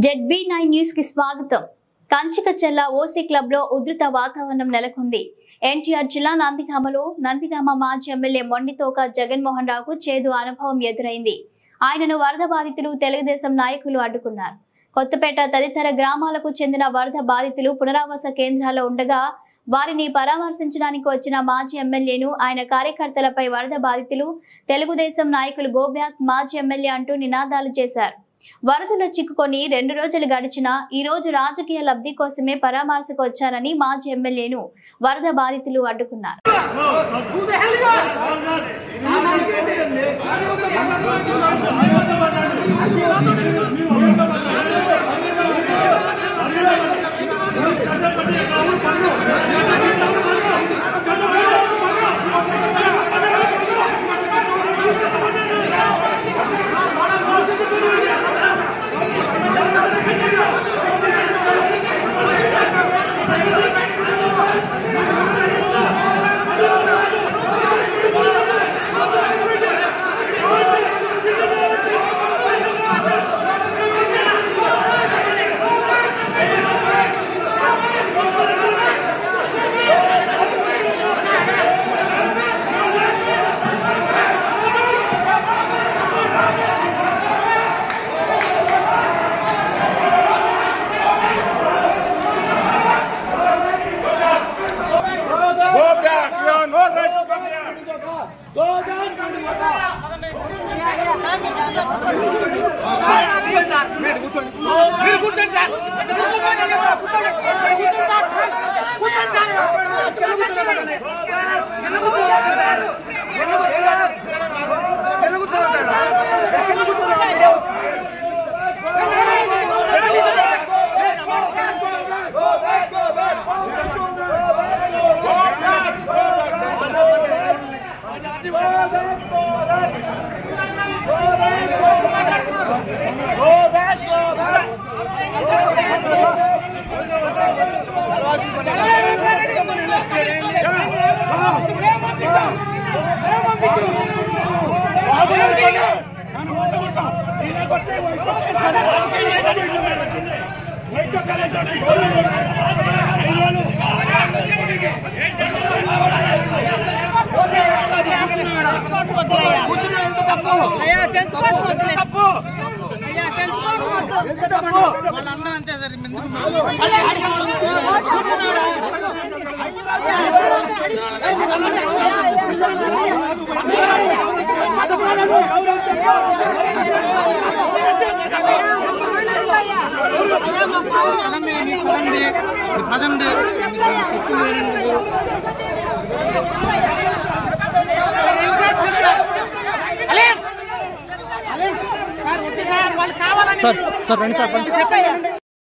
ZB9 news కి స్వాగతం. Kanchikacherla OC club లో ఉధృత వాతావరణం నెలకొంది. ఎన్టీఆర్ జిల్లా నందిగామ మాజీ ఎమ్మెల్యే మొండితోక జగన్మోహన్ రావుకు చేదు అనుభవం ఎదురైంది. ఆయనను వరద బాధితులు తెలుగుదేశం నాయకులు అడ్డుకున్నారు. కొత్తపేట తదితర గ్రామాలకు చెందిన వరద బాధితులు పునరావాస కేంద్రాల్లో ఉండగా వారిని పరామర్శించడానికి వచ్చిన మాజీ ఎమ్మెల్యేను ఆయన కార్యకర్తలపై వరద బాధితులు తెలుగుదేశం నాయకులు గోబ్యాక్ మాజీ ఎమ్మెల్యే అంటూ నినాదాలు చేశారు. వరదలో చిక్కుకొని 2 రోజులు గడిచినా ఈ రోజు రాజకీయ లబ్ధి కోసమే పరామర్శకు వచ్చారని మాజీ ఎమ్మెల్యేను వరద బాధితులు అడ్డుకున్నారు. సార్ రండి సార్.